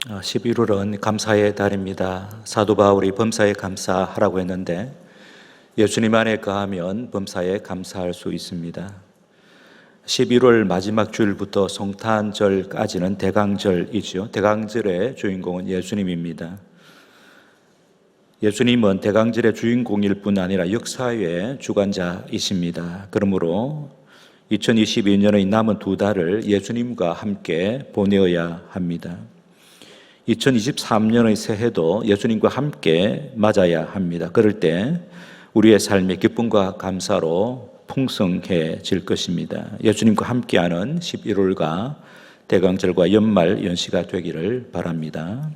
11월은 감사의 달입니다. 사도 바울이 범사에 감사하라고 했는데 예수님 안에 거하면 범사에 감사할 수 있습니다. 11월 마지막 주일부터 성탄절까지는 대강절이죠. 대강절의 주인공은 예수님입니다. 예수님은 대강절의 주인공일 뿐 아니라 역사의 주관자이십니다. 그러므로 2022년의 남은 두 달을 예수님과 함께 보내어야 합니다. 2023년의 새해도 예수님과 함께 맞아야 합니다. 그럴 때 우리의 삶이 기쁨과 감사로 풍성해질 것입니다. 예수님과 함께하는 11월과 대강절과 연말 연시가 되기를 바랍니다.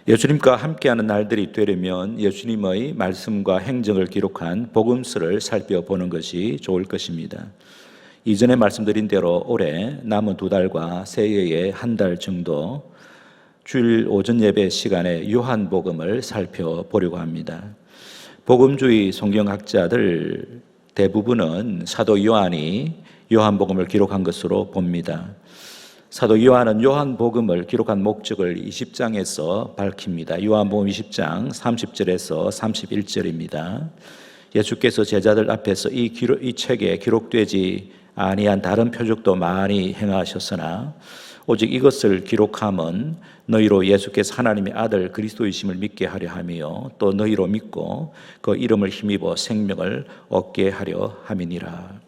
예수님과 함께하는 날들이 되려면 예수님의 말씀과 행적을 기록한 복음서를 살펴보는 것이 좋을 것입니다. 이전에 말씀드린 대로 올해 남은 두 달과 새해의 한 달 정도 주일 오전 예배 시간에 요한복음을 살펴보려고 합니다. 복음주의 성경학자들 대부분은 사도 요한이 요한복음을 기록한 것으로 봅니다. 사도 요한은 요한복음을 기록한 목적을 20장에서 밝힙니다. 요한복음 20장 30절에서 31절입니다. 예수께서 제자들 앞에서 이 책에 기록되지 아니한 다른 표적도 많이 행하셨으나 오직 이것을 기록함은 너희로 예수께서 하나님의 아들 그리스도이심을 믿게 하려 하며 또 너희로 믿고 그 이름을 힘입어 생명을 얻게 하려 함이니라.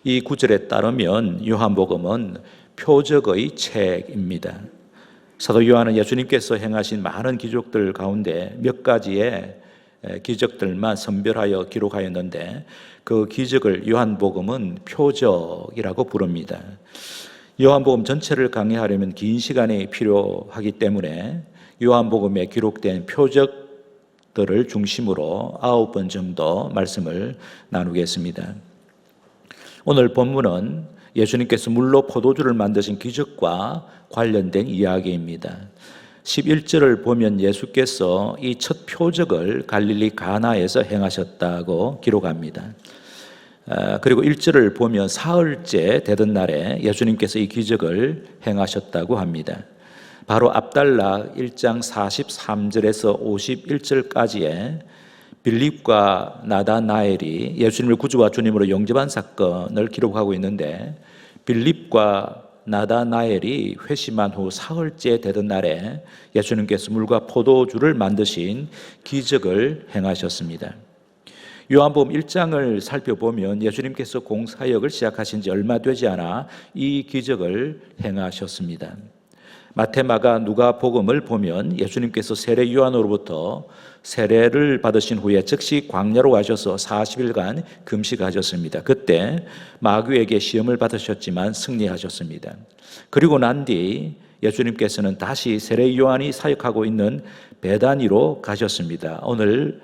이 구절에 따르면 요한복음은 표적의 책입니다. 사도 요한은 예수님께서 행하신 많은 기적들 가운데 몇 가지의 기적들만 선별하여 기록하였는데 그 기적을 요한복음은 표적이라고 부릅니다. 요한복음 전체를 강의하려면 긴 시간이 필요하기 때문에 요한복음에 기록된 표적들을 중심으로 9번 정도 말씀을 나누겠습니다. 오늘 본문은 예수님께서 물로 포도주를 만드신 기적과 관련된 이야기입니다. 11절을 보면 예수께서 이 첫 표적을 갈릴리 가나에서 행하셨다고 기록합니다. 그리고 1절을 보면 사흘째 되던 날에 예수님께서 이 기적을 행하셨다고 합니다. 바로 앞달락 1장 43절에서 51절까지의 빌립과 나다나엘이 예수님을 구주와 주님으로 영접한 사건을 기록하고 있는데 빌립과 나다나엘이 회심한 후 사흘째 되던 날에 예수님께서 물과 포도주를 만드신 기적을 행하셨습니다. 요한복음 1장을 살펴보면 예수님께서 공사역을 시작하신 지 얼마 되지 않아 이 기적을 행하셨습니다. 마태, 마가, 누가복음을 보면 예수님께서 세례 요한으로부터 세례를 받으신 후에 즉시 광야로 가셔서 40일간 금식하셨습니다. 그때 마귀에게 시험을 받으셨지만 승리하셨습니다. 그리고 난 뒤 예수님께서는 다시 세례 요한이 사역하고 있는 베다니로 가셨습니다. 오늘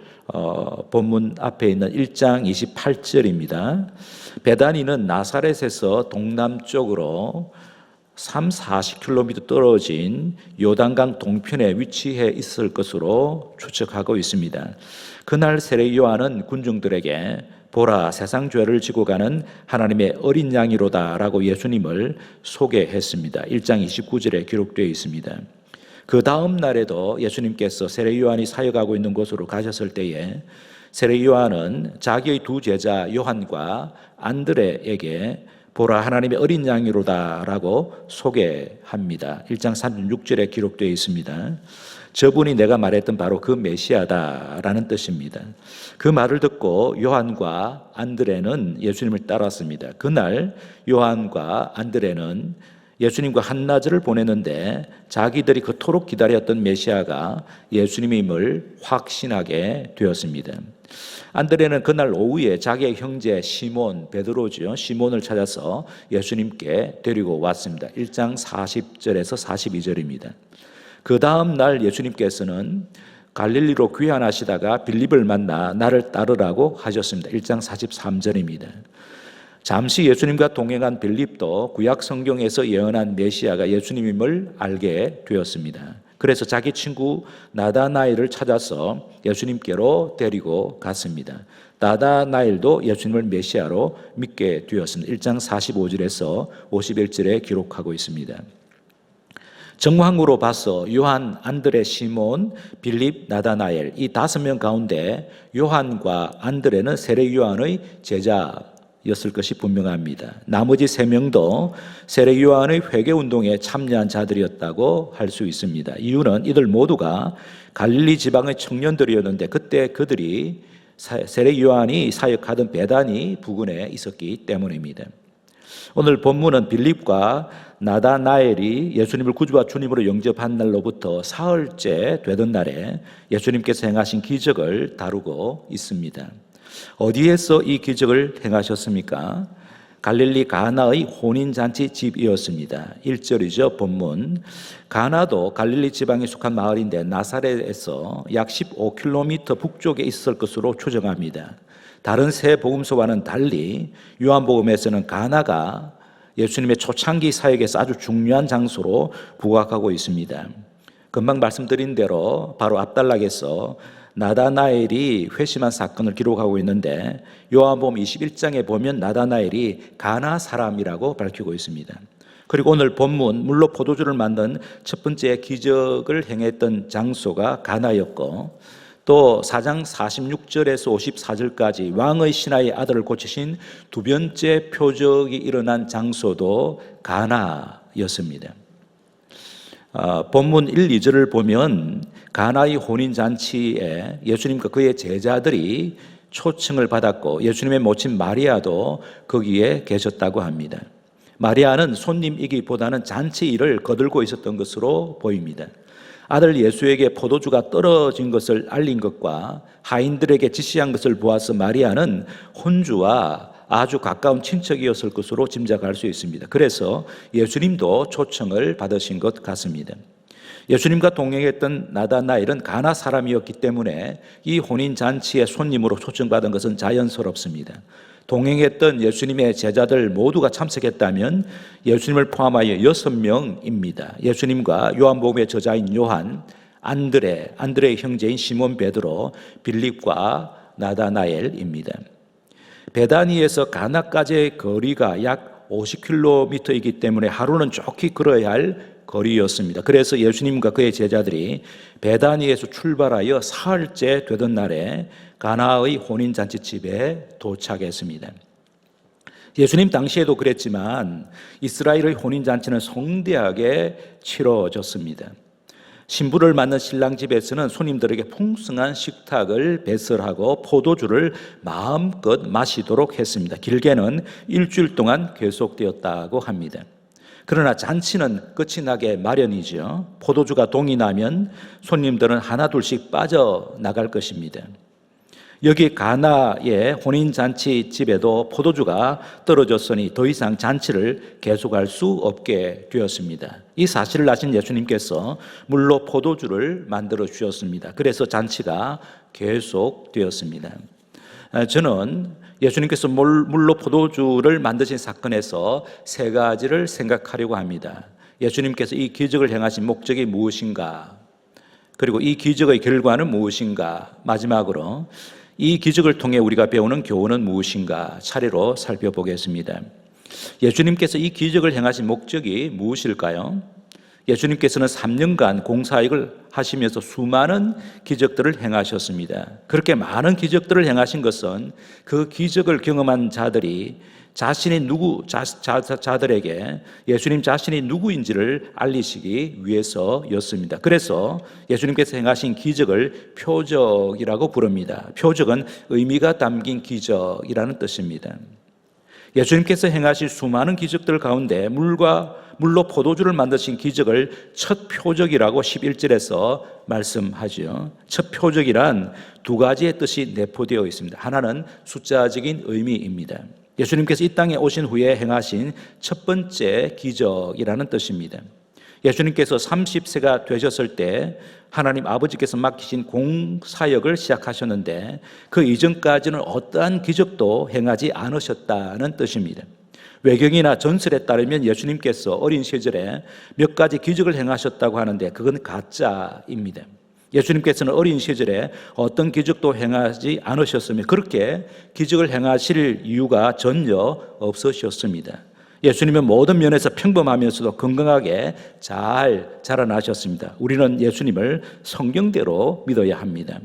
본문 앞에 있는 1장 28절입니다. 베다니는 나사렛에서 동남쪽으로 40km 떨어진 요단강 동편에 위치해 있을 것으로 추측하고 있습니다. 그날 세례 요한은 군중들에게 보라, 세상 죄를 지고 가는 하나님의 어린 양이로다 라고 예수님을 소개했습니다. 1장 29절에 기록되어 있습니다. 그 다음 날에도 예수님께서 세례 요한이 사역하고 있는 곳으로 가셨을 때에 세례 요한은 자기의 두 제자 요한과 안드레에게 보라, 하나님의 어린 양이로다 라고 소개합니다. 1장 36절에 기록되어 있습니다. 저분이 내가 말했던 바로 그 메시아다 라는 뜻입니다. 그 말을 듣고 요한과 안드레는 예수님을 따랐습니다. 그날 요한과 안드레는 예수님과 한낮을 보냈는데 자기들이 그토록 기다렸던 메시아가 예수님임을 확신하게 되었습니다. 안드레는 그날 오후에 자기의 형제 시몬, 베드로죠. 시몬을 찾아서 예수님께 데리고 왔습니다. 1장 40절에서 42절입니다. 그 다음 날 예수님께서는 갈릴리로 귀환하시다가 빌립을 만나 나를 따르라고 하셨습니다. 1장 43절입니다. 잠시 예수님과 동행한 빌립도 구약 성경에서 예언한 메시아가 예수님임을 알게 되었습니다. 그래서 자기 친구 나다나엘을 찾아서 예수님께로 데리고 갔습니다. 나다나엘도 예수님을 메시아로 믿게 되었습니다. 1장 45절에서 51절에 기록하고 있습니다. 정황으로 봐서 요한, 안드레, 시몬, 빌립, 나다나엘 이 5명 가운데 요한과 안드레는 세례 요한의 제자였을 것이 분명합니다. 나머지 3명도 세례 요한의 회개 운동에 참여한 자들이었다고 할 수 있습니다. 이유는 이들 모두가 갈릴리 지방의 청년들이었는데 그때 그들이 세례 요한이 사역하던 베다니 부근에 있었기 때문입니다. 오늘 본문은 빌립과 나다나엘이 예수님을 구주와 주님으로 영접한 날로부터 사흘째 되던 날에 예수님께서 행하신 기적을 다루고 있습니다. 어디에서 이 기적을 행하셨습니까? 갈릴리 가나의 혼인잔치 집이었습니다. 1절이죠, 본문. 가나도 갈릴리 지방에 속한 마을인데 나사렛에서 약 15km 북쪽에 있을 것으로 추정합니다. 다른 세 복음서와는 달리 요한복음에서는 가나가 예수님의 초창기 사역에서 아주 중요한 장소로 부각하고 있습니다. 금방 말씀드린 대로 바로 앞단락에서 나다나엘이 회심한 사건을 기록하고 있는데 요한복음 21장에 보면 나다나엘이 가나 사람이라고 밝히고 있습니다. 그리고 오늘 본문 물로 포도주를 만든 첫 번째 기적을 행했던 장소가 가나였고 또 4장 46절에서 54절까지 왕의 신하의 아들을 고치신 두 번째 표적이 일어난 장소도 가나였습니다. 본문 1, 2절을 보면 가나의 혼인잔치에 예수님과 그의 제자들이 초청을 받았고 예수님의 모친 마리아도 거기에 계셨다고 합니다. 마리아는 손님이기보다는 잔치 일을 거들고 있었던 것으로 보입니다. 아들 예수에게 포도주가 떨어진 것을 알린 것과 하인들에게 지시한 것을 보아서 마리아는 혼주와 아주 가까운 친척이었을 것으로 짐작할 수 있습니다. 그래서 예수님도 초청을 받으신 것 같습니다. 예수님과 동행했던 나다나엘은 가나 사람이었기 때문에 이 혼인잔치의 손님으로 초청받은 것은 자연스럽습니다. 동행했던 예수님의 제자들 모두가 참석했다면 예수님을 포함하여 6명입니다. 예수님과 요한복음의 저자인 요한, 안드레의 형제인 시몬 베드로, 빌립과 나다나엘입니다. 베다니에서 가나까지의 거리가 약 50km이기 때문에 하루는 좋게 걸어야 할 거리였습니다. 그래서 예수님과 그의 제자들이 베다니에서 출발하여 사흘째 되던 날에 가나의 혼인잔치집에 도착했습니다. 예수님 당시에도 그랬지만 이스라엘의 혼인잔치는 성대하게 치러졌습니다. 신부를 맞는 신랑 집에서는 손님들에게 풍성한 식탁을 배설하고 포도주를 마음껏 마시도록 했습니다. 길게는 일주일 동안 계속되었다고 합니다. 그러나 잔치는 끝이 나게 마련이죠. 포도주가 동이 나면 손님들은 하나둘씩 빠져나갈 것입니다. 여기 가나의 혼인잔치 집에도 포도주가 떨어졌으니 더 이상 잔치를 계속할 수 없게 되었습니다. 이 사실을 아신 예수님께서 물로 포도주를 만들어 주셨습니다. 그래서 잔치가 계속되었습니다. 저는 예수님께서 물로 포도주를 만드신 사건에서 3가지를 생각하려고 합니다. 예수님께서 이 기적을 행하신 목적이 무엇인가? 그리고 이 기적의 결과는 무엇인가? 마지막으로 이 기적을 통해 우리가 배우는 교훈은 무엇인가? 차례로 살펴보겠습니다. 예수님께서 이 기적을 행하신 목적이 무엇일까요? 예수님께서는 3년간 공사역을 하시면서 수많은 기적들을 행하셨습니다. 그렇게 많은 기적들을 행하신 것은 그 기적을 경험한 자들이 자들에게 예수님 자신이 누구인지를 알리시기 위해서였습니다. 그래서 예수님께서 행하신 기적을 표적이라고 부릅니다. 표적은 의미가 담긴 기적이라는 뜻입니다. 예수님께서 행하신 수많은 기적들 가운데 물로 포도주를 만드신 기적을 첫 표적이라고 11절에서 말씀하죠. 첫 표적이란 2가지의 뜻이 내포되어 있습니다. 하나는 숫자적인 의미입니다. 예수님께서 이 땅에 오신 후에 행하신 첫 번째 기적이라는 뜻입니다. 예수님께서 30세가 되셨을 때 하나님 아버지께서 맡기신 공사역을 시작하셨는데 그 이전까지는 어떠한 기적도 행하지 않으셨다는 뜻입니다. 외경이나 전설에 따르면 예수님께서 어린 시절에 몇 가지 기적을 행하셨다고 하는데 그건 가짜입니다. 예수님께서는 어린 시절에 어떤 기적도 행하지 않으셨으며 그렇게 기적을 행하실 이유가 전혀 없으셨습니다. 예수님은 모든 면에서 평범하면서도 건강하게 잘 자라나셨습니다. 우리는 예수님을 성경대로 믿어야 합니다.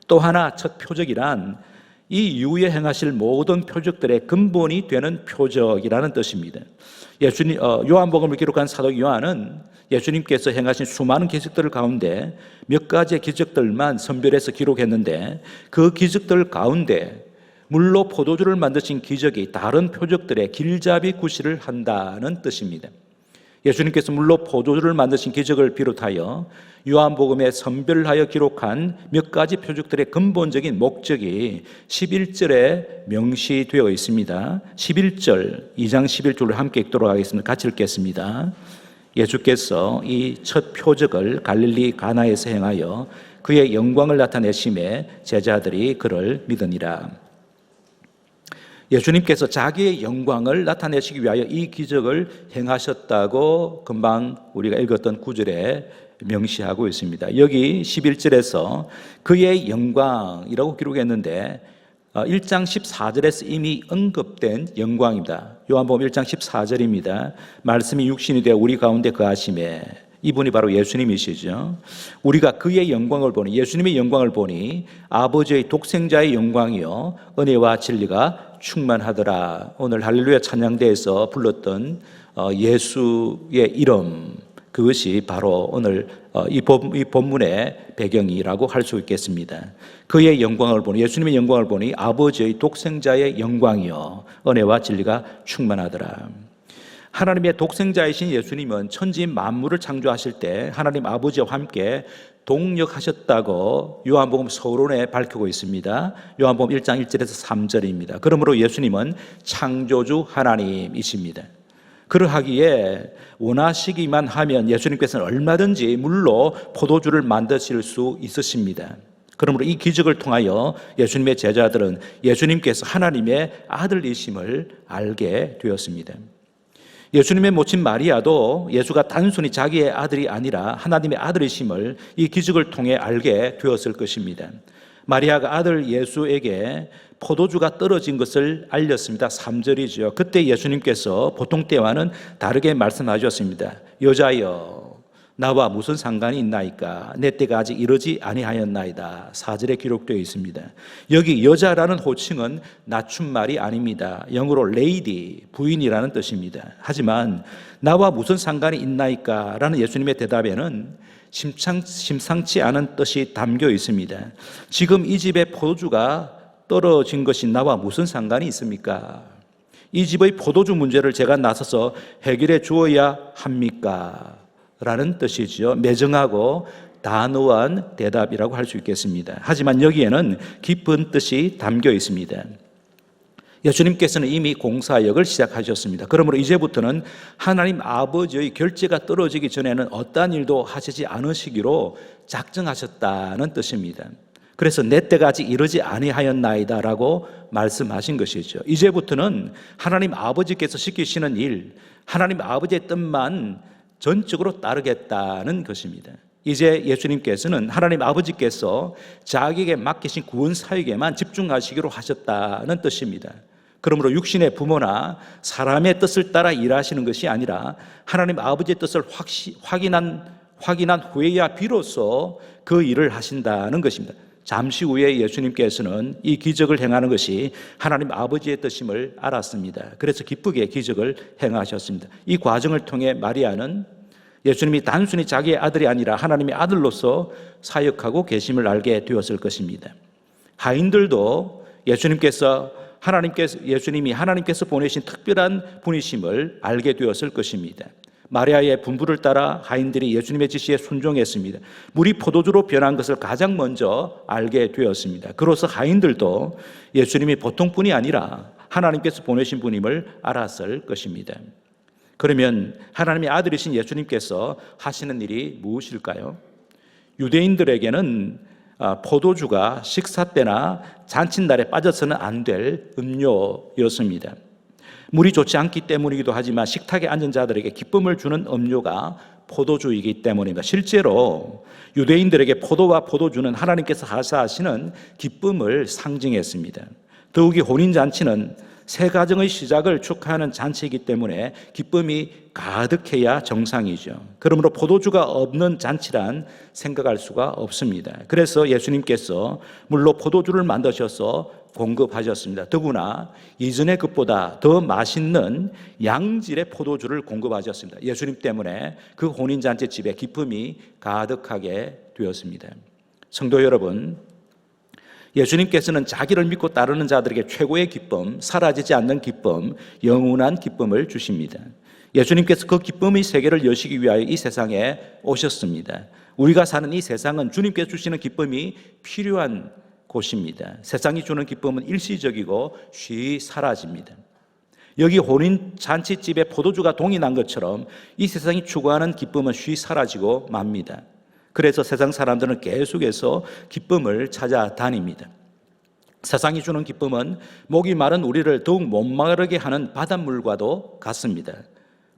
또 하나 첫 표적이란 이 이후에 행하실 모든 표적들의 근본이 되는 표적이라는 뜻입니다. 요한복음을 기록한 사도 요한은 예수님께서 행하신 수많은 기적들 가운데 몇 가지의 기적들만 선별해서 기록했는데 그 기적들 가운데 물로 포도주를 만드신 기적이 다른 표적들의 길잡이 구실을 한다는 뜻입니다. 예수님께서 물로 포도주를 만드신 기적을 비롯하여 요한복음에 선별하여 기록한 몇 가지 표적들의 근본적인 목적이 11절에 명시되어 있습니다. 11절, 2장 11절을 함께 읽도록 하겠습니다. 같이 읽겠습니다. 예수께서 이 첫 표적을 갈릴리 가나에서 행하여 그의 영광을 나타내심에 제자들이 그를 믿으니라. 예수님께서 자기의 영광을 나타내시기 위하여 이 기적을 행하셨다고 금방 우리가 읽었던 구절에 명시하고 있습니다. 여기 11절에서 그의 영광이라고 기록했는데 1장 14절에서 이미 언급된 영광입니다. 요한복음 1장 14절입니다. 말씀이 육신이 되어 우리 가운데 거하심에, 이분이 바로 예수님이시죠. 우리가 그의 영광을 보니, 예수님의 영광을 보니 아버지의 독생자의 영광이요 은혜와 진리가 충만하더라. 오늘 할렐루야 찬양대에서 불렀던 예수의 이름, 그것이 바로 오늘 이 본문의 배경이라고 할 수 있겠습니다. 그의 영광을 보니, 예수님의 영광을 보니 아버지의 독생자의 영광이요 은혜와 진리가 충만하더라. 하나님의 독생자이신 예수님은 천지 만물을 창조하실 때 하나님 아버지와 함께 동역하셨다고 요한복음 서론에 밝히고 있습니다. 요한복음 1장 1절에서 3절입니다. 그러므로 예수님은 창조주 하나님이십니다. 그러하기에 원하시기만 하면 예수님께서는 얼마든지 물로 포도주를 만드실 수 있으십니다. 그러므로 이 기적을 통하여 예수님의 제자들은 예수님께서 하나님의 아들이심을 알게 되었습니다. 예수님의 모친 마리아도 예수가 단순히 자기의 아들이 아니라 하나님의 아들이심을 이 기적을 통해 알게 되었을 것입니다. 마리아가 아들 예수에게 포도주가 떨어진 것을 알렸습니다. 3절이죠. 그때 예수님께서 보통 때와는 다르게 말씀하셨습니다. 여자여, 나와 무슨 상관이 있나이까? 내 때가 아직 이르지 아니하였나이다. 4절에 기록되어 있습니다. 여기 여자라는 호칭은 낮춤말이 아닙니다. 영어로 lady, 부인이라는 뜻입니다. 하지만 나와 무슨 상관이 있나이까? 라는 예수님의 대답에는 심상치 않은 뜻이 담겨 있습니다. 지금 이 집에 포도주가 떨어진 것이 나와 무슨 상관이 있습니까? 이 집의 포도주 문제를 제가 나서서 해결해 주어야 합니까? 라는 뜻이죠. 매정하고 단호한 대답이라고 할 수 있겠습니다. 하지만 여기에는 깊은 뜻이 담겨 있습니다. 예수님께서는 이미 공사역을 시작하셨습니다. 그러므로 이제부터는 하나님 아버지의 결제가 떨어지기 전에는 어떠한 일도 하시지 않으시기로 작정하셨다는 뜻입니다. 그래서 내 때가 아직 이르지 아니하였나이다 라고 말씀하신 것이죠. 이제부터는 하나님 아버지께서 시키시는 일, 하나님 아버지의 뜻만 전적으로 따르겠다는 것입니다. 이제 예수님께서는 하나님 아버지께서 자기에게 맡기신 구원 사역에만 집중하시기로 하셨다는 뜻입니다. 그러므로 육신의 부모나 사람의 뜻을 따라 일하시는 것이 아니라 하나님 아버지의 뜻을 확인한 후에야 비로소 그 일을 하신다는 것입니다. 잠시 후에 예수님께서는 이 기적을 행하는 것이 하나님 아버지의 뜻임을 알았습니다. 그래서 기쁘게 기적을 행하셨습니다. 이 과정을 통해 마리아는 예수님이 단순히 자기의 아들이 아니라 하나님의 아들로서 사역하고 계심을 알게 되었을 것입니다. 하인들도 예수님이 하나님께서 보내신 특별한 분이심을 알게 되었을 것입니다. 마리아의 분부를 따라 하인들이 예수님의 지시에 순종했습니다. 물이 포도주로 변한 것을 가장 먼저 알게 되었습니다. 그로써 하인들도 예수님이 보통 분이 아니라 하나님께서 보내신 분임을 알았을 것입니다. 그러면 하나님의 아들이신 예수님께서 하시는 일이 무엇일까요? 유대인들에게는 포도주가 식사 때나 잔칫날에 빠져서는 안 될 음료였습니다. 물이 좋지 않기 때문이기도 하지만 식탁에 앉은 자들에게 기쁨을 주는 음료가 포도주이기 때문입니다. 실제로 유대인들에게 포도와 포도주는 하나님께서 하사하시는 기쁨을 상징했습니다. 더욱이 혼인잔치는 새 가정의 시작을 축하하는 잔치이기 때문에 기쁨이 가득해야 정상이죠. 그러므로 포도주가 없는 잔치란 생각할 수가 없습니다. 그래서 예수님께서 물로 포도주를 만드셔서 공급하셨습니다. 더구나 이전의 것보다 더 맛있는 양질의 포도주를 공급하셨습니다. 예수님 때문에 그 혼인잔치집에 기쁨이 가득하게 되었습니다. 성도 여러분, 예수님께서는 자기를 믿고 따르는 자들에게 최고의 기쁨, 사라지지 않는 기쁨, 영원한 기쁨을 주십니다. 예수님께서 그 기쁨의 세계를 여시기 위하여 이 세상에 오셨습니다. 우리가 사는 이 세상은 주님께서 주시는 기쁨이 필요한 곳입니다. 세상이 주는 기쁨은 일시적이고 쉬이 사라집니다. 여기 혼인잔치집에 포도주가 동이 난 것처럼 이 세상이 추구하는 기쁨은 쉬이 사라지고 맙니다. 그래서 세상 사람들은 계속해서 기쁨을 찾아다닙니다. 세상이 주는 기쁨은 목이 마른 우리를 더욱 목마르게 하는 바닷물과도 같습니다.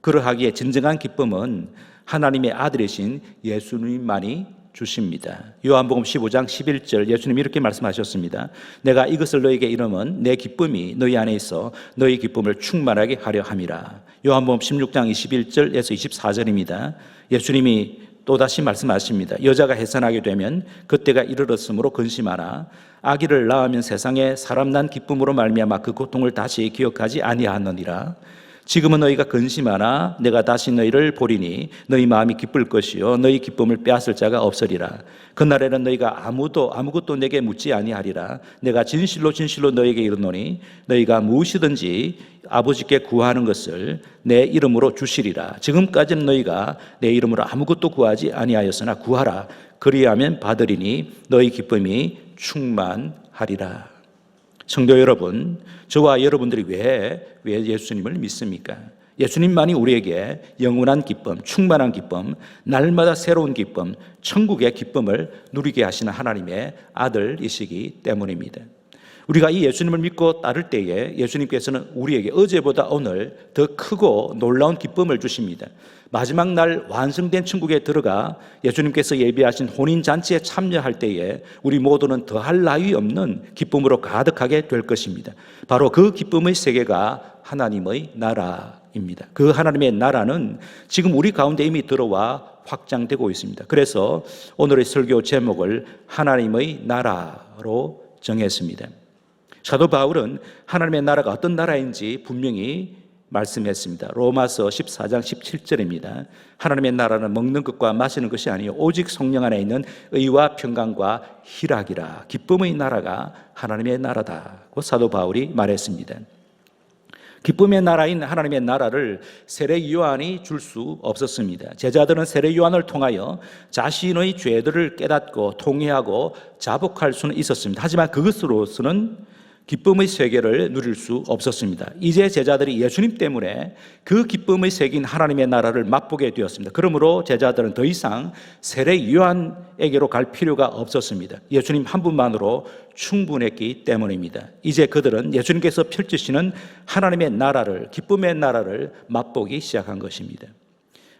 그러하기에 진정한 기쁨은 하나님의 아들이신 예수님만이 주십니다. 요한복음 15장 11절 예수님이 이렇게 말씀하셨습니다. 내가 이것을 너에게 이름은 내 기쁨이 너희 안에 있어 너희 기쁨을 충만하게 하려 함이라. 요한복음 16장 21절에서 24절입니다. 예수님이 또다시 말씀하십니다. 여자가 해산하게 되면 그때가 이르렀으므로 근심하라. 아기를 낳으면 세상에 사람 난 기쁨으로 말미암아 그 고통을 다시 기억하지 아니하느니라. 지금은 너희가 근심하나 내가 다시 너희를 보리니 너희 마음이 기쁠 것이요 너희 기쁨을 빼앗을 자가 없으리라. 그날에는 너희가 아무것도 내게 묻지 아니하리라. 내가 진실로 진실로 너희에게 이르노니 너희가 무엇이든지 아버지께 구하는 것을 내 이름으로 주시리라. 지금까지는 너희가 내 이름으로 아무것도 구하지 아니하였으나 구하라. 그리하면 받으리니 너희 기쁨이 충만하리라. 성도 여러분, 저와 여러분들이 왜 예수님을 믿습니까? 예수님만이 우리에게 영원한 기쁨, 충만한 기쁨, 날마다 새로운 기쁨, 천국의 기쁨을 누리게 하시는 하나님의 아들이시기 때문입니다. 우리가 이 예수님을 믿고 따를 때에 예수님께서는 우리에게 어제보다 오늘 더 크고 놀라운 기쁨을 주십니다. 마지막 날 완성된 천국에 들어가 예수님께서 예비하신 혼인잔치에 참여할 때에 우리 모두는 더할 나위 없는 기쁨으로 가득하게 될 것입니다. 바로 그 기쁨의 세계가 하나님의 나라입니다. 그 하나님의 나라는 지금 우리 가운데 이미 들어와 확장되고 있습니다. 그래서 오늘의 설교 제목을 하나님의 나라로 정했습니다. 사도 바울은 하나님의 나라가 어떤 나라인지 분명히 말씀했습니다. 로마서 14장 17절입니다. 하나님의 나라는 먹는 것과 마시는 것이 아니요 오직 성령 안에 있는 의와 평강과 희락이라. 기쁨의 나라가 하나님의 나라다고 사도 바울이 말했습니다. 기쁨의 나라인 하나님의 나라를 세례 요한이 줄 수 없었습니다. 제자들은 세례 요한을 통하여 자신의 죄들을 깨닫고 통회하고 자복할 수는 있었습니다. 하지만 그것으로서는 기쁨의 세계를 누릴 수 없었습니다. 이제 제자들이 예수님 때문에 그 기쁨의 세계인 하나님의 나라를 맛보게 되었습니다. 그러므로 제자들은 더 이상 세례 요한에게로 갈 필요가 없었습니다. 예수님 한 분만으로 충분했기 때문입니다. 이제 그들은 예수님께서 펼치시는 하나님의 나라를, 기쁨의 나라를 맛보기 시작한 것입니다.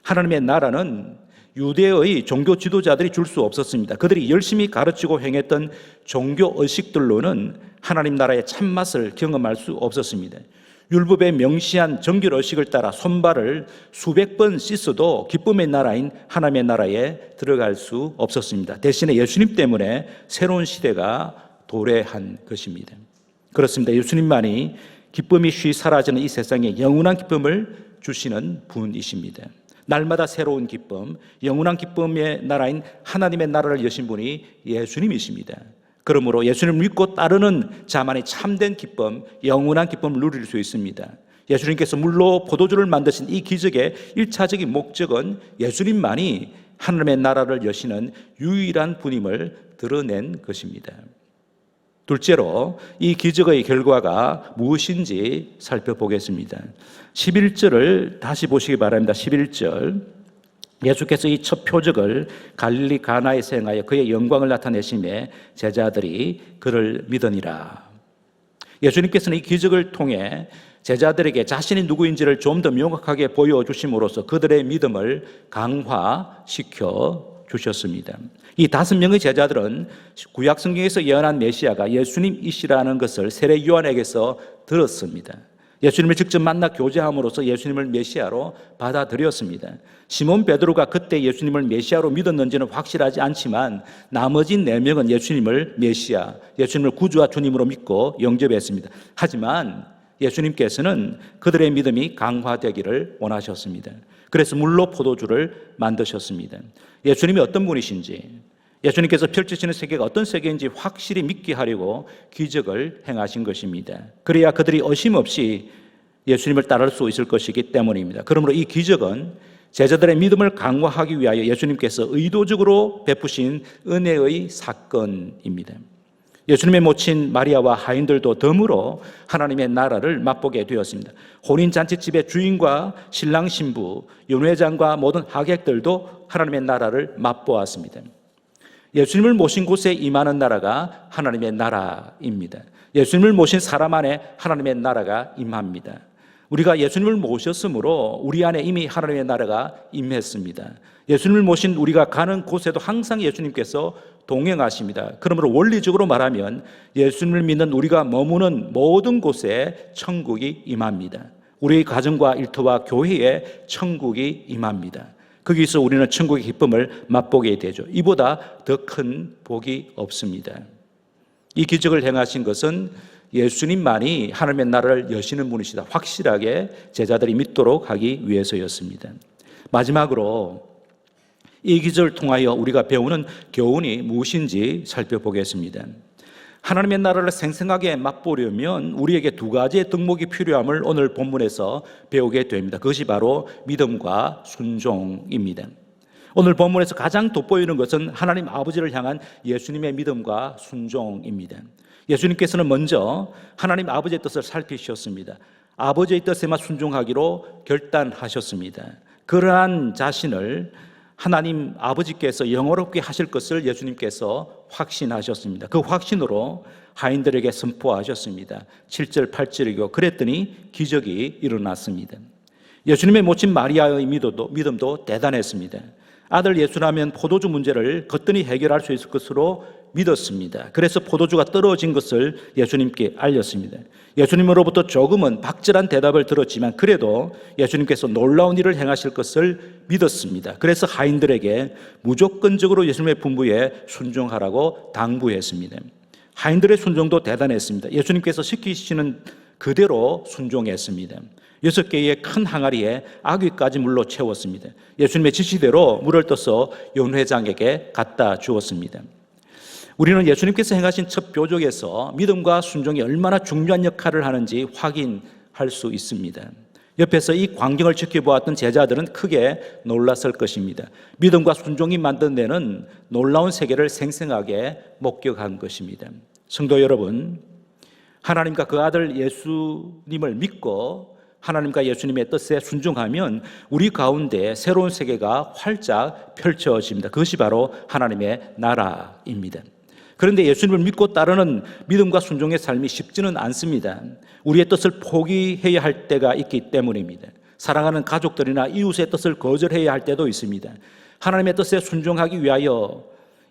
하나님의 나라는 유대의 종교 지도자들이 줄 수 없었습니다. 그들이 열심히 가르치고 행했던 종교 의식들로는 하나님 나라의 참맛을 경험할 수 없었습니다. 율법에 명시한 정결 의식을 따라 손발을 수백 번 씻어도 기쁨의 나라인 하나님의 나라에 들어갈 수 없었습니다. 대신에 예수님 때문에 새로운 시대가 도래한 것입니다. 그렇습니다. 예수님만이 기쁨이 쉬이 사라지는 이 세상에 영원한 기쁨을 주시는 분이십니다. 날마다 새로운 기쁨, 영원한 기쁨의 나라인 하나님의 나라를 여신 분이 예수님이십니다. 그러므로 예수님을 믿고 따르는 자만이 참된 기쁨, 영원한 기쁨을 누릴 수 있습니다. 예수님께서 물로 포도주를 만드신 이 기적의 1차적인 목적은 예수님만이 하나님의 나라를 여시는 유일한 분임을 드러낸 것입니다. 둘째로 이 기적의 결과가 무엇인지 살펴보겠습니다. 11절을 다시 보시기 바랍니다. 11절 예수께서 이 첫 표적을 갈릴리 가나에서 행하여 그의 영광을 나타내심에 제자들이 그를 믿으니라. 예수님께서는 이 기적을 통해 제자들에게 자신이 누구인지를 좀 더 명확하게 보여주심으로써 그들의 믿음을 강화시켜 주셨습니다. 이 5명의 제자들은 구약 성경에서 예언한 메시아가 예수님이시라는 것을 세례 요한에게서 들었습니다. 예수님을 직접 만나 교제함으로써 예수님을 메시아로 받아들였습니다. 시몬 베드로가 그때 예수님을 메시아로 믿었는지는 확실하지 않지만 나머지 4명은 예수님을 메시아, 예수님을 구주와 주님으로 믿고 영접했습니다. 하지만 예수님께서는 그들의 믿음이 강화되기를 원하셨습니다. 그래서 물로 포도주를 만드셨습니다. 예수님이 어떤 분이신지, 예수님께서 펼치시는 세계가 어떤 세계인지 확실히 믿게 하려고 기적을 행하신 것입니다. 그래야 그들이 의심없이 예수님을 따를 수 있을 것이기 때문입니다. 그러므로 이 기적은 제자들의 믿음을 강화하기 위하여 예수님께서 의도적으로 베푸신 은혜의 사건입니다. 예수님의 모친 마리아와 하인들도 덤으로 하나님의 나라를 맛보게 되었습니다. 혼인잔치집의 주인과 신랑 신부, 윤회장과 모든 하객들도 하나님의 나라를 맛보았습니다. 예수님을 모신 곳에 임하는 나라가 하나님의 나라입니다. 예수님을 모신 사람 안에 하나님의 나라가 임합니다. 우리가 예수님을 모셨으므로 우리 안에 이미 하나님의 나라가 임했습니다. 예수님을 모신 우리가 가는 곳에도 항상 예수님께서 동행하십니다. 그러므로 원리적으로 말하면 예수님을 믿는 우리가 머무는 모든 곳에 천국이 임합니다. 우리의 가정과 일터와 교회에 천국이 임합니다. 거기서 우리는 천국의 기쁨을 맛보게 되죠. 이보다 더 큰 복이 없습니다. 이 기적을 행하신 것은 예수님만이 하나님의 나라를 여시는 분이시다 확실하게 제자들이 믿도록 하기 위해서였습니다. 마지막으로 이 기적을 통하여 우리가 배우는 교훈이 무엇인지 살펴보겠습니다. 하나님의 나라를 생생하게 맛보려면 우리에게 2가지의 덕목이 필요함을 오늘 본문에서 배우게 됩니다. 그것이 바로 믿음과 순종입니다. 오늘 본문에서 가장 돋보이는 것은 하나님 아버지를 향한 예수님의 믿음과 순종입니다. 예수님께서는 먼저 하나님 아버지의 뜻을 살피셨습니다. 아버지의 뜻에만 순종하기로 결단하셨습니다. 그러한 자신을 하나님 아버지께서 영원롭게 하실 것을 예수님께서 확신하셨습니다. 그 확신으로 하인들에게 선포하셨습니다. 7절 8절이고 그랬더니 기적이 일어났습니다. 예수님의 모친 마리아의 믿음도 대단했습니다. 아들 예수라면 포도주 문제를 거뜬히 해결할 수 있을 것으로 믿었습니다. 그래서 포도주가 떨어진 것을 예수님께 알렸습니다. 예수님으로부터 조금은 박절한 대답을 들었지만 그래도 예수님께서 놀라운 일을 행하실 것을 믿었습니다. 그래서 하인들에게 무조건적으로 예수님의 분부에 순종하라고 당부했습니다. 하인들의 순종도 대단했습니다. 예수님께서 시키시는 그대로 순종했습니다. 6개의 큰 항아리에 아귀까지 물로 채웠습니다. 예수님의 지시대로 물을 떠서 윤회장에게 갖다 주었습니다. 우리는 예수님께서 행하신 첫 표적에서 믿음과 순종이 얼마나 중요한 역할을 하는지 확인할 수 있습니다. 옆에서 이 광경을 지켜보았던 제자들은 크게 놀랐을 것입니다. 믿음과 순종이 만들어내는 놀라운 세계를 생생하게 목격한 것입니다. 성도 여러분, 하나님과 그 아들 예수님을 믿고 하나님과 예수님의 뜻에 순종하면 우리 가운데 새로운 세계가 활짝 펼쳐집니다. 그것이 바로 하나님의 나라입니다. 그런데 예수님을 믿고 따르는 믿음과 순종의 삶이 쉽지는 않습니다. 우리의 뜻을 포기해야 할 때가 있기 때문입니다. 사랑하는 가족들이나 이웃의 뜻을 거절해야 할 때도 있습니다. 하나님의 뜻에 순종하기 위하여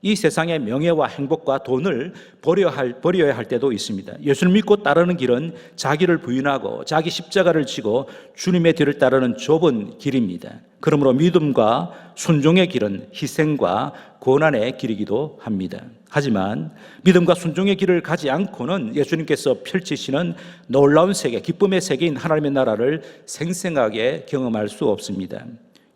이 세상의 명예와 행복과 돈을 버려야 할 때도 있습니다. 예수를 믿고 따르는 길은 자기를 부인하고 자기 십자가를 지고 주님의 뒤를 따르는 좁은 길입니다. 그러므로 믿음과 순종의 길은 희생과 고난의 길이기도 합니다. 하지만 믿음과 순종의 길을 가지 않고는 예수님께서 펼치시는 놀라운 세계, 기쁨의 세계인 하나님의 나라를 생생하게 경험할 수 없습니다.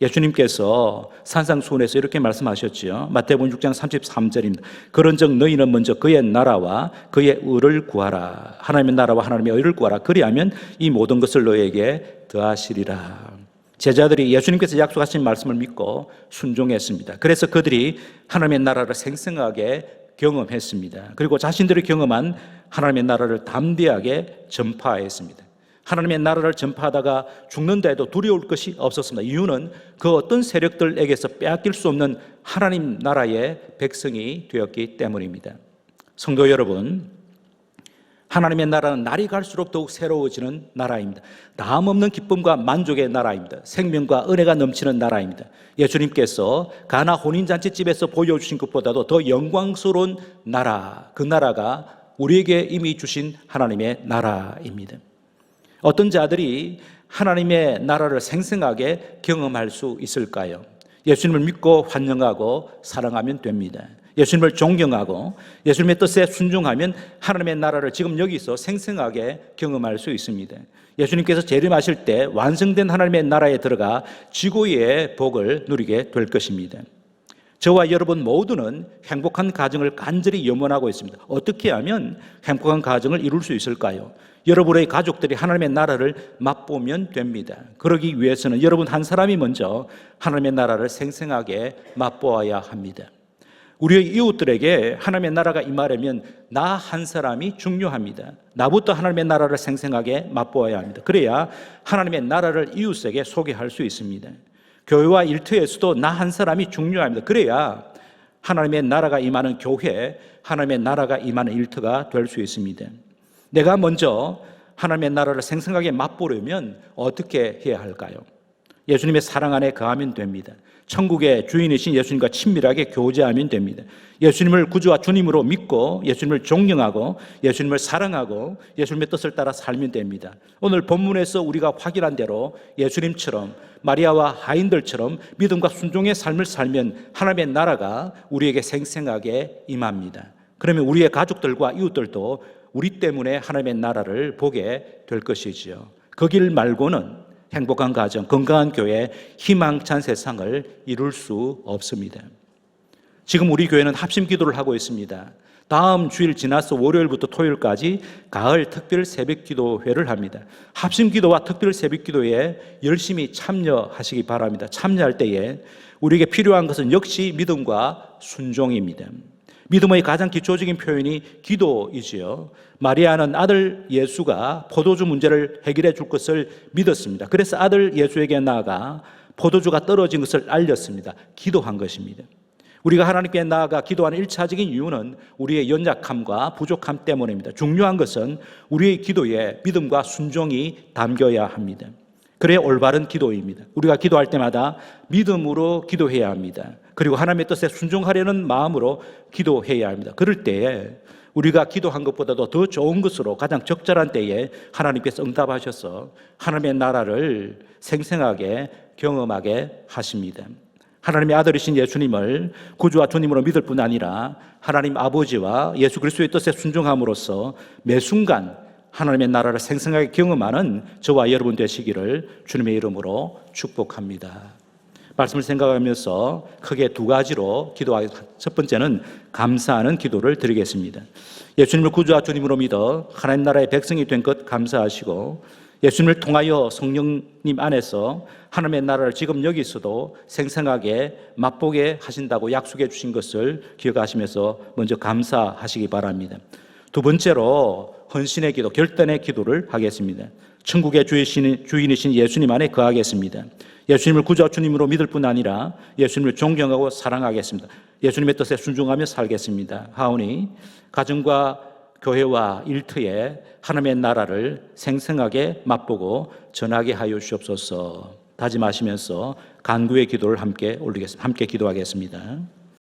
예수님께서 산상수훈에서 이렇게 말씀하셨지요. 마태복음 6장 33절입니다. 그런즉 너희는 먼저 그의 나라와 그의 의를 구하라. 하나님의 나라와 하나님의 의를 구하라. 그리하면 이 모든 것을 너희에게 더하시리라. 제자들이 예수님께서 약속하신 말씀을 믿고 순종했습니다. 그래서 그들이 하나님의 나라를 생생하게 경험했습니다. 그리고 자신들이 경험한 하나님의 나라를 담대하게 전파했습니다. 하나님의 나라를 전파하다가 죽는다 해도 두려울 것이 없었습니다. 이유는 그 어떤 세력들에게서 빼앗길 수 없는 하나님 나라의 백성이 되었기 때문입니다. 성도 여러분, 하나님의 나라는 날이 갈수록 더욱 새로워지는 나라입니다. 다음 없는 기쁨과 만족의 나라입니다. 생명과 은혜가 넘치는 나라입니다. 예수님께서 가나 혼인잔치집에서 보여주신 것보다도 더 영광스러운 나라, 그 나라가 우리에게 이미 주신 하나님의 나라입니다. 어떤 자들이 하나님의 나라를 생생하게 경험할 수 있을까요? 예수님을 믿고 환영하고 사랑하면 됩니다. 예수님을 존경하고 예수님의 뜻에 순종하면 하나님의 나라를 지금 여기서 생생하게 경험할 수 있습니다. 예수님께서 재림하실 때 완성된 하나님의 나라에 들어가 지구의 복을 누리게 될 것입니다. 저와 여러분 모두는 행복한 가정을 간절히 염원하고 있습니다. 어떻게 하면 행복한 가정을 이룰 수 있을까요? 여러분의 가족들이 하나님의 나라를 맛보면 됩니다. 그러기 위해서는 여러분 한 사람이 먼저 하나님의 나라를 생생하게 맛보아야 합니다. 우리의 이웃들에게 하나님의 나라가 임하려면 나 한 사람이 중요합니다. 나부터 하나님의 나라를 생생하게 맛보아야 합니다. 그래야 하나님의 나라를 이웃에게 소개할 수 있습니다. 교회와 일터에서도 나 한 사람이 중요합니다. 그래야 하나님의 나라가 임하는 교회, 하나님의 나라가 임하는 일터가 될 수 있습니다. 내가 먼저 하나님의 나라를 생생하게 맛보려면 어떻게 해야 할까요? 예수님의 사랑 안에 거하면 됩니다. 천국의 주인이신 예수님과 친밀하게 교제하면 됩니다. 예수님을 구주와 주님으로 믿고 예수님을 존경하고 예수님을 사랑하고 예수님의 뜻을 따라 살면 됩니다. 오늘 본문에서 우리가 확인한 대로 예수님처럼 마리아와 하인들처럼 믿음과 순종의 삶을 살면 하나님의 나라가 우리에게 생생하게 임합니다. 그러면 우리의 가족들과 이웃들도 우리 때문에 하나님의 나라를 보게 될 것이지요. 그 길 말고는 행복한 가정, 건강한 교회, 희망찬 세상을 이룰 수 없습니다. 지금 우리 교회는 합심 기도를 하고 있습니다. 다음 주일 지나서 월요일부터 토요일까지 가을 특별 새벽 기도회를 합니다. 합심 기도와 특별 새벽 기도에 열심히 참여하시기 바랍니다. 참여할 때에 우리에게 필요한 것은 역시 믿음과 순종입니다. 믿음의 가장 기초적인 표현이 기도이지요. 마리아는 아들 예수가 포도주 문제를 해결해 줄 것을 믿었습니다. 그래서 아들 예수에게 나아가 포도주가 떨어진 것을 알렸습니다. 기도한 것입니다. 우리가 하나님께 나아가 기도하는 1차적인 이유는 우리의 연약함과 부족함 때문입니다. 중요한 것은 우리의 기도에 믿음과 순종이 담겨야 합니다. 그래야 올바른 기도입니다. 우리가 기도할 때마다 믿음으로 기도해야 합니다. 그리고 하나님의 뜻에 순종하려는 마음으로 기도해야 합니다. 그럴 때에 우리가 기도한 것보다도 더 좋은 것으로 가장 적절한 때에 하나님께서 응답하셔서 하나님의 나라를 생생하게 경험하게 하십니다. 하나님의 아들이신 예수님을 구주와 주님으로 믿을 뿐 아니라 하나님 아버지와 예수 그리스도의 뜻에 순종함으로써 매 순간 하나님의 나라를 생생하게 경험하는 저와 여러분 되시기를 주님의 이름으로 축복합니다. 말씀을 생각하면서 크게 두 가지로 기도하겠습니다. 첫 번째는 감사하는 기도를 드리겠습니다. 예수님을 구주와 주님으로 믿어 하나님 나라의 백성이 된 것 감사하시고 예수님을 통하여 성령님 안에서 하나님의 나라를 지금 여기서도 생생하게 맛보게 하신다고 약속해 주신 것을 기억하시면서 먼저 감사하시기 바랍니다. 두 번째로 헌신의 기도, 결단의 기도를 하겠습니다. 천국의 주인이신 예수님 안에 거하겠습니다. 예수님을 구주와 주님으로 믿을 뿐 아니라 예수님을 존경하고 사랑하겠습니다. 예수님의 뜻에 순종하며 살겠습니다. 하오니 가정과 교회와 일터에 하나님의 나라를 생생하게 맛보고 전하게 하여 주옵소서. 다짐하시면서 간구의 기도를 함께 올리겠습니다. 함께 기도하겠습니다.